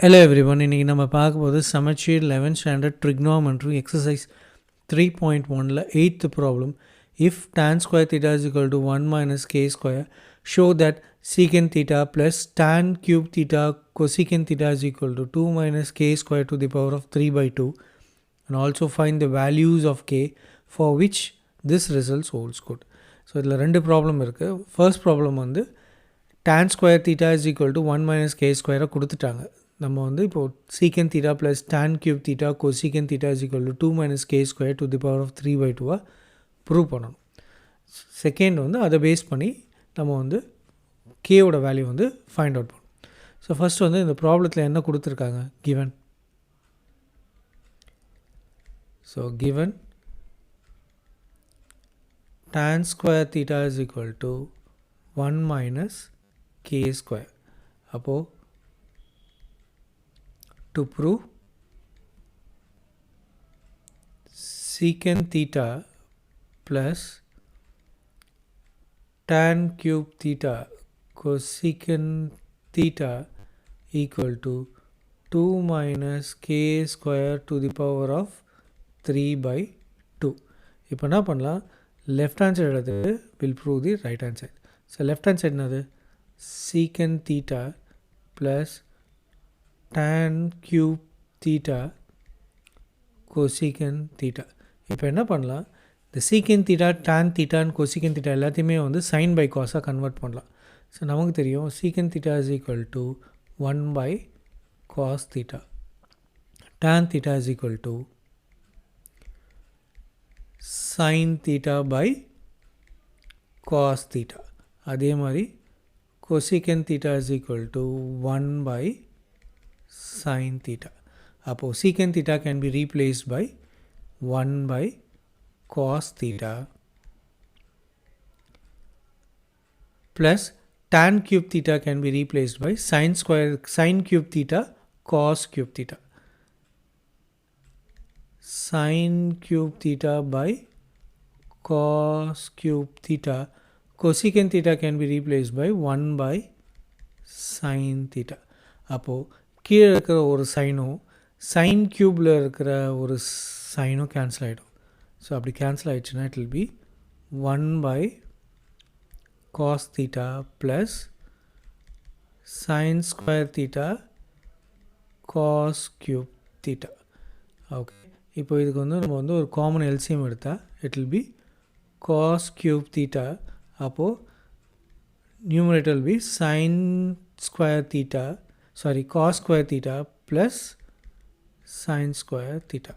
Hello everyone, இன்றைக்கி நம்ம பார்க்க போது சமச்சீர் 11th standard trigonometry exercise 3.1ல 8th problem. If tan square theta is equal to 1 minus k square, show that secant theta plus tan cube theta cosecant theta is equal to 2 minus k square to the power of 3 by 2, and also find the values of k for which this results holds good. So இதில் ரெண்டு problem இருக்குது. First problem வந்து tan square theta is equal to 1 minus k square கொடுத்துட்டாங்க. நம்ம வந்து இப்போது secant theta plus tan cube theta cosecant theta is equal to 2 minus k square to the power of 3 by 2 prove பண்ணணும். Second வந்து அதை base பண்ணி நம்ம வந்து கேவோட வேல்யூ வந்து ஃபைண்ட் அவுட் பண்ணணும். ஸோ ஃபஸ்ட் வந்து இந்த ப்ராப்ளத்தில் என்ன கொடுத்துருக்காங்க, given. So given tan square theta is equal to 1 minus k square. அப்போது to prove secant theta plus tan cube theta cosecant theta equal to 2 minus k square to the power of 3 by 2. இப்போ என்ன பண்ணலாம், left hand side எடுத்து will prove the right hand side. So left hand side என்னது, secant theta plus tan cube theta cosecant theta. இப்போ என்ன பண்ணலாம், இந்த secant theta tan theta and cosecant theta எல்லாத்தையுமே வந்து sin by cos கன்வெர்ட் பண்ணலாம். So நமக்கு தெரியும் secant theta is equal to 1 by cos theta, tan theta is equal to sin theta by cos theta. அதே மாதிரி cosecant theta is equal to 1 by sin theta. அப்போது secant theta can be replaced by 1 by cos theta plus tan cube theta can be replaced by sin cube theta cos cube theta. Sin cube theta by cos cube theta. Cosecant theta can be replaced by 1 by sin theta. அப்போது கீழே இருக்கிற ஒரு சைனும் sign க்யூப்பில் இருக்கிற ஒரு சைனும் cancel ஆகிடும். So அப்படி கேன்சல் ஆகிடுச்சுன்னா it will be 1 by cos theta plus sin square theta cos cube theta. Okay, இப்போ இதுக்கு வந்து நம்ம வந்து ஒரு காமன் எல்சிஎம் எடுத்தால் it will B cos cube theta. அப்போது numerator will be cos square theta plus sin square theta.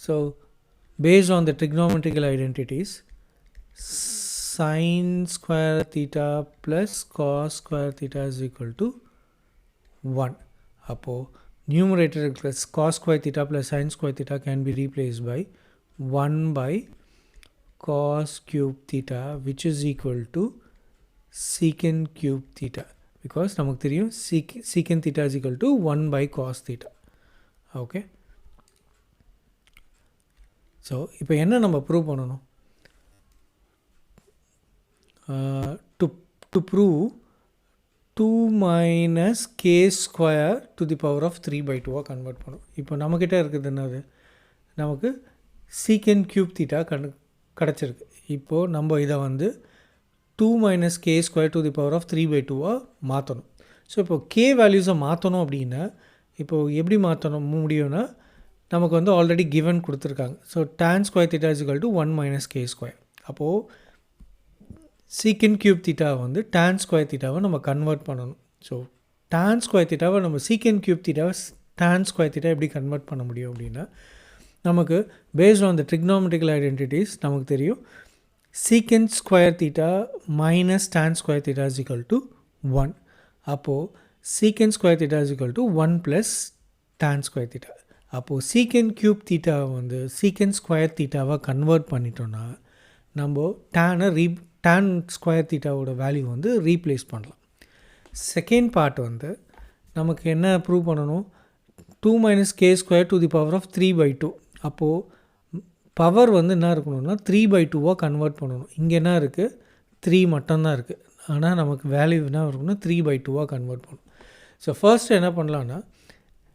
So based on the trigonometrical identities, sin square theta plus cos square theta is equal to 1. அப்போது numerator plus cos square theta plus sin square theta can be replaced by 1 by cos cube theta, which is equal to secant cube theta, because நமக்கு தெரியும் secant theta is equal to 1 by cos theta. Okay, so இப்போ என்ன நம்ம prove பண்ணணும், to prove 2 minus k square to the power of 3 by 2 convert பண்ணும். இப்போ நம்மக்கிட்ட இருக்குது என்னது, நமக்கு secant cube theta கிடச்சிருக்கு. இப்போது நம்ம இதை வந்து 2 minus k square to the power of 3 by 2 மாற்றணும். ஸோ இப்போது k வேல்யூஸை மாற்றணும் அப்படின்னா இப்போது எப்படி மாற்றணும் முடியும்னா, நமக்கு வந்து ஆல்ரெடி கிவன் கொடுத்துருக்காங்க. So tan square theta is equal to 1 minus k square. அப்போது secant cube theta வந்து tan square thetaவை நம்ம கன்வெர்ட் பண்ணணும். ஸோ tan square thetaவை நம்ம secant cube thetaவை tan square theta எப்படி கன்வெர்ட் பண்ண முடியும் அப்படின்னா, நமக்கு based on the trigonometrical identities நமக்கு தெரியும் secant square theta minus tan square theta is equal to 1. அப்போது secant square theta is equal to 1 plus tan square theta. அப்போது secant cube theta வந்து secant square thetaவை கன்வெர்ட் பண்ணிட்டோன்னா நம்ம tan square thetaவோட value வந்து replace பண்ணலாம். Second part வந்து நமக்கு என்ன ப்ரூவ் பண்ணணும், 2 minus k square to the power of 3 by 2. அப்போது பவர் வந்து என்ன இருக்கணும்னா 3 by 2 கன்வெர்ட் பண்ணணும். இங்கே என்ன இருக்குது, 3 மட்டும்தான் இருக்குது. ஆனால் நமக்கு வேல்யூ என்ன இருக்கணும்னா 3 by 2 கன்வெர்ட் பண்ணணும். ஸோ ஃபர்ஸ்ட் என்ன பண்ணலான்னா,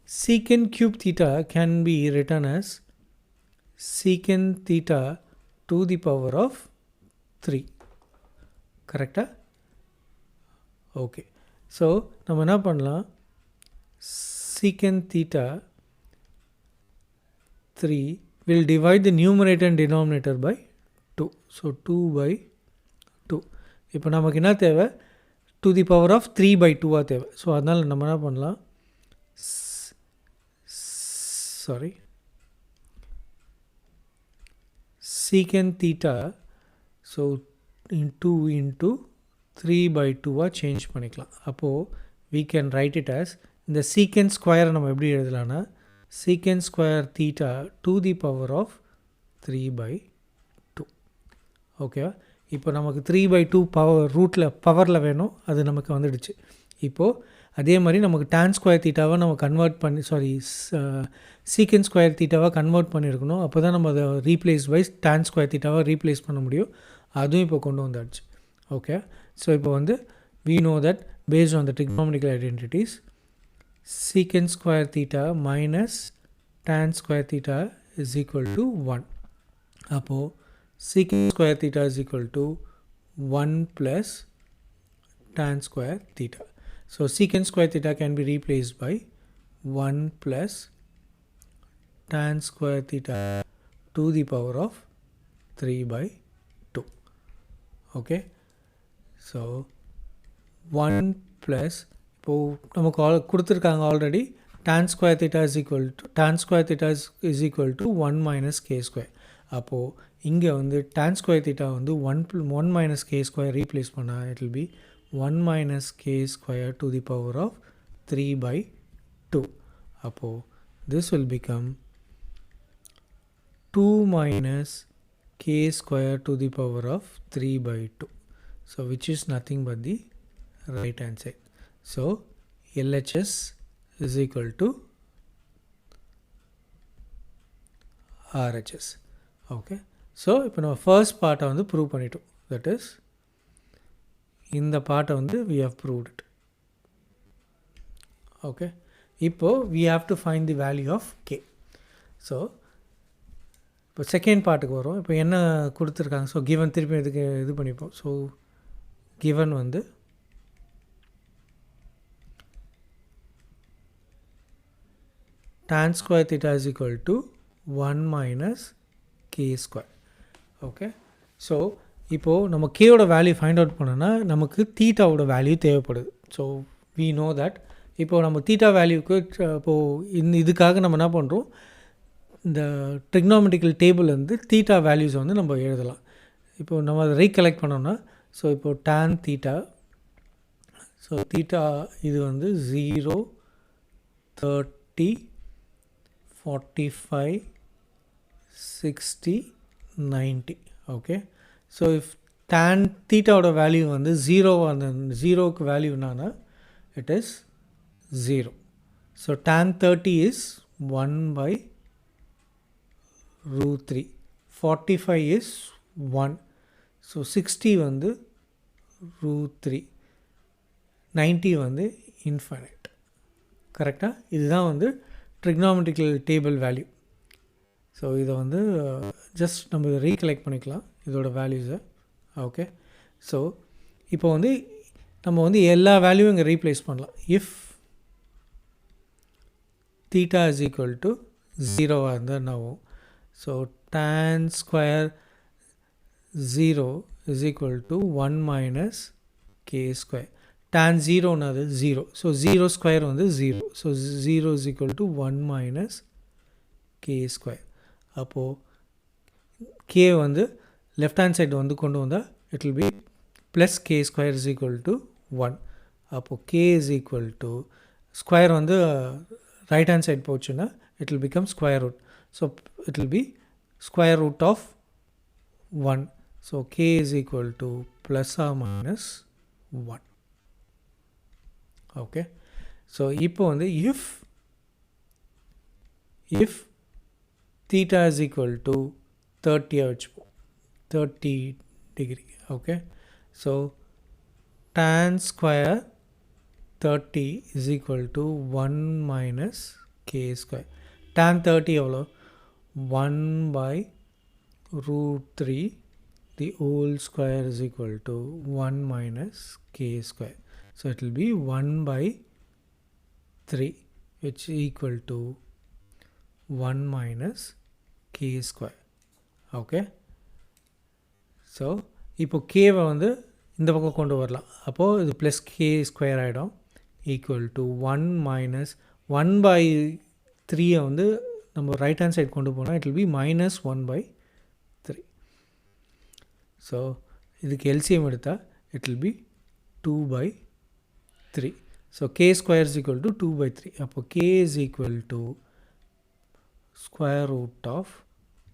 secant cube theta can be written as secant theta to the power of 3. கரெக்டா? ஓகே. ஸோ நம்ம என்ன பண்ணலாம், secant theta 3 will divide the numerator and denominator by 2. So 2 by 2. இப்போ நமக்கு என்ன தேவை, to the power of 3 by 2 தேவை. So அதனால் நம்ம என்ன பண்ணலாம், secant theta so into 3 by 2 change பண்ணிக்கலாம். அப்போது we can write it as, இந்த secant ஸ்கொயரை நம்ம எப்படி எழுதலாம்னா secant square theta to the power of 3 by 2. ஓகேவா? இப்போ நமக்கு 3 by 2 பவரில் வேணும், அது நமக்கு வந்துடுச்சு. இப்போது அதே மாதிரி நமக்கு tan ஸ்கொயர் தீட்டாவை நம்ம கன்வெர்ட் பண்ணி secant ஸ்கொயர் தீட்டாவை கன்வெர்ட் பண்ணியிருக்கணும். அப்போ தான் நம்ம அதை ரீப்ளேஸ் பை tan ஸ்கொயர் தீட்டாவை ரீப்ளேஸ் பண்ண முடியும். அதுவும் இப்போ கொண்டு வந்தாச்சு. ஓகே. ஸோ இப்போ வந்து we know that based on the trigonometrical identities, secant square theta minus tan square theta is equal to 1. அப்போது secant square theta is equal to 1 plus tan square theta. So secant square theta can be replaced by 1 plus tan square theta to the power of 3 by 2. Okay. So 1 plus, இப்போது நமக்கு கொடுத்துருக்காங்க already, tan square theta is equal to 1 minus k square. அப்போது இங்கே வந்து tan square theta வந்து 1 minus k square replace பண்ணால் it will be 1 minus k square to the power of 3 by 2. அப்போது this will become 2 minus k square to the power of 3 by 2. So which is nothing but the right hand side. So LHS is equal to RHS. Okay. So இப்போ நம்ம first பார்ட்டை வந்து prove பண்ணிட்டோம். That is இந்த பார்ட்டை வந்து we have proved it. Okay. இப்போது we have to find the value of k. So இப்போ செகண்ட் பார்ட்டுக்கு வரும். இப்போ என்ன கொடுத்துருக்காங்க, ஸோ கிவன் திருப்பி இதுக்கு இது பண்ணிப்போம். ஸோ given வந்து tan square theta is equal to 1 minus k square. Okay. So இப்போது நம்ம கேவோட வேல்யூ ஃபைண்ட் அவுட் பண்ணோன்னா நமக்கு தீட்டாவோட வேல்யூ தேவைப்படுது. ஸோ we know that இப்போது நம்ம தீட்டா வேல்யூக்கு இப்போது இதுக்காக நம்ம என்ன பண்ணுறோம், இந்த ட்ரிக்னாமெட்ரிக்கல் டேபிள் வந்து தீட்டா வேல்யூஸை வந்து நம்ம எழுதலாம். இப்போது நம்ம அதை ரீகலெக்ட் பண்ணோம்னா, ஸோ இப்போது tan தீட்டா, ஸோ தீட்டா இது வந்து 0, 30, 45, 60, 90. ஓகே. ஸோ இஃப் tan தீட்டாவோட வேல்யூ வந்து 0, அந்த 0க்கு வேல்யூ என்னன்னா it is 0. So tan 30 is 1 by √3, 45 is 1, so 60 வந்து √3, 90 வந்து இன்ஃபைனைட். கரெக்டாக? இதுதான் வந்து ட்ரிக்னாமெட்ரிக்கல் டேபிள் வேல்யூ. ஸோ இதை வந்து ஜஸ்ட் நம்ம இதை ரீகலெக்ட் பண்ணிக்கலாம் இதோட வேல்யூஸை. ஓகே. ஸோ இப்போ வந்து நம்ம வந்து எல்லா வேல்யூவும் இங்கே ரீப்ளேஸ் பண்ணலாம். If theta is equal to 0 இருந்தால் என்னாகும், so tan square 0 is equal to 1 minus k square. tan 0னாது 0, so 0 square வந்து 0, so 0 is equal to 1 minus k square. அப்போது k வந்து லெஃப்ட் ஹேண்ட் சைடு வந்து கொண்டு வந்தால் it will be plus k square is equal to 1. அப்போது k is equal to square வந்து right hand side போச்சுன்னா it will become square root. So it will be square root of 1. So k is equal to plus or minus 1. Okay. So இப்போ வந்து if theta is equal to 30 வச்சுப்போம், 30 degree. Okay. So tan square 30 is equal to 1 minus k square. Tan 30 எவ்வளோ 1 by root 3 the whole square is equal to 1 minus k square. So it will be 1 by 3 which is equal to 1 minus k square. Okay. So இப்போ கேவை வந்து இந்த பக்கம் கொண்டு வரலாம். அப்போது இது plus k square ஆகிடும் ஈக்குவல் டு 1 மைனஸ் 1 பை 3 வந்து நம்ம ரைட் ஹேண்ட் சைட் கொண்டு போனால் it will be minus 1 by 3. So இதுக்கு எல்சிஎம் எடுத்தால் it will be 2 by 3. So k square is equal to 2 by 3. அப்போ k is equal to square root of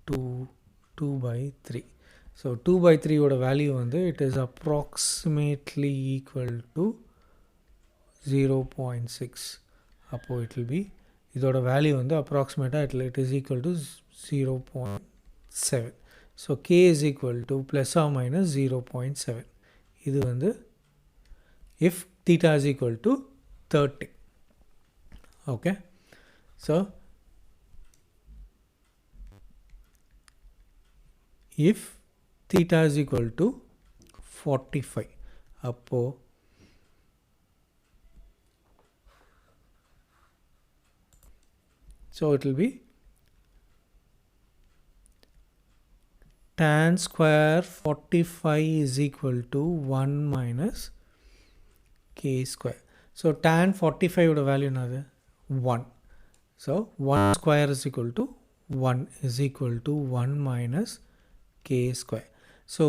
2 by 3. So 2 by 3 ஓட value வந்து it is approximately equal to 0.6. அப்போ it will be இதோட value வந்து approximately it is equal to 0.7. So k is equal to plus or minus 0.7. இது வந்து if theta is equal to 30. Okay. So if theta is equal to 45 அப்போ so it will be tan square 45 is equal to 1 minus k square. So tan 45 ஓட value என்னது 1. So 1 square is equal to 1 minus k square. So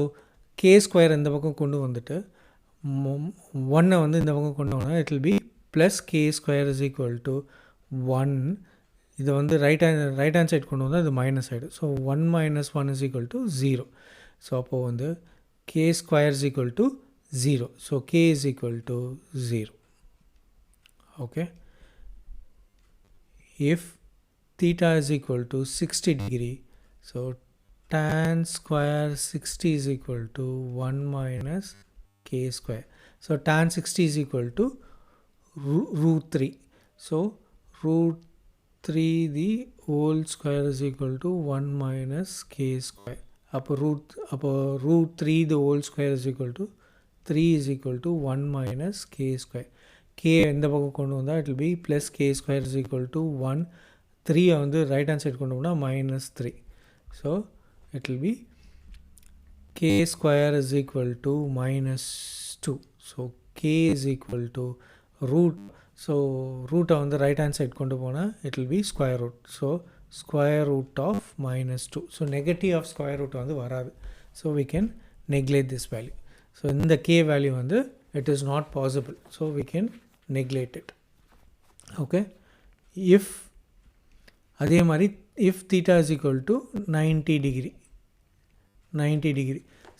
k square இந்த பக்கம் கொண்டு வந்துட்டு 1 வந்து இந்த பக்கம் கொண்டு வந்தால் it will be plus k square is equal to 1. இது வந்து ரைட் ஹேண்ட் சைட் கொண்டு வந்தால் இது மைனஸ் ஆகிடும். So 1 minus 1 is equal to 0. So அப்போது வந்து k square is equal to 0. So k is equal to 0. Okay. If theta is equal to 60 degree, so tan square 60 is equal to 1 minus k square. So tan 60 is equal to root 3. So root 3 the whole square is equal to 1 minus k square. Upper root 3 the whole square is equal to 3 is equal to 1 minus k square. K இந்த பக்கம் கொண்டு வந்தால் it will be plus k square is equal to 1. 3 வந்து right hand side கொண்டு போனால் minus 3. So it will be k square is equal to minus 2. So k is equal to root. So root on the right hand side kondu pona it will be square root. So square root of minus 2. So negative of square root vandu varadu. So we can neglect this value. So in the k value vandu it is not possible. So we can neglect it. Okay. If adhe mari if theta is equal to 90 degree.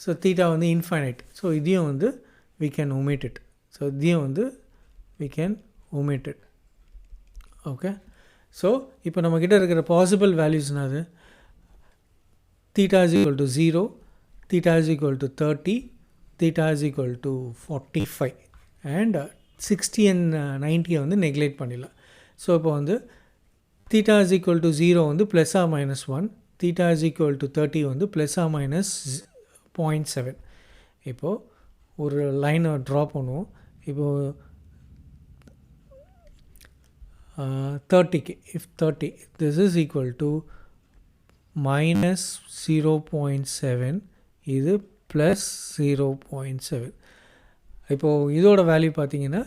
So theta vandu infinite. So idiyum vandu we can omit it. So idiyum vandu we can omit it. Okay. So இப்போ நம்ம கிட்ட இருக்கிற possible values என்னது theta is equal to 0, theta is equal to 30, theta is equal to 45 and 60 and 90 வந்து neglect பண்ணிடலாம். So இப்போ வந்து theta is equal to 0 வந்து plus or minus 1, theta is equal to 30 வந்து ப்ளஸ் ஆர் மைனஸ் 0.7. இப்போது ஒரு லைனை ட்ரா பண்ணுவோம். இப்போது 30k, if 30 this is equal to minus 0.7 இது plus 0.7. இப்போது இதோட வேல்யூ பார்த்தீங்கன்னா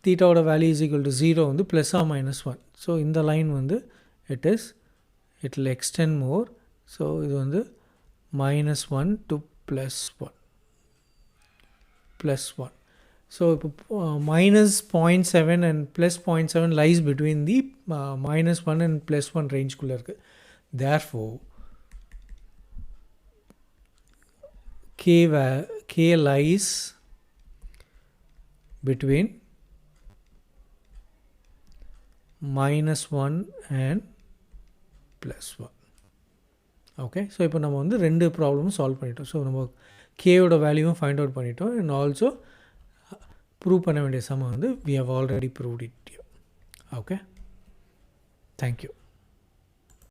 தீட்டாவோட வேல்யூ இஸ் ஈக்குவல் டு 0 வந்து ப்ளஸ் ஆர் மைனஸ் 1. ஸோ இந்த லைன் வந்து it will extend more. So இது வந்து minus 1 to plus 1. So minus 0.7 and plus 0.7 lies between the minus 1 and plus 1 range குள்ள இருக்கு. Therefore k lies between minus 1 and plus 1. Okay. So இப்போ நம்ம வந்து ரெண்டு ப்ராப்ளமும் சால்வ் பண்ணிட்டோம். ஸோ நம்ம கேயோட வேல்யூவும் ஃபைண்ட் அவுட் பண்ணிட்டோம் அண்ட் ஆல்சோ ப்ரூவ் பண்ண வேண்டிய சம் வந்து we have already proved it here. Okay. Thank you.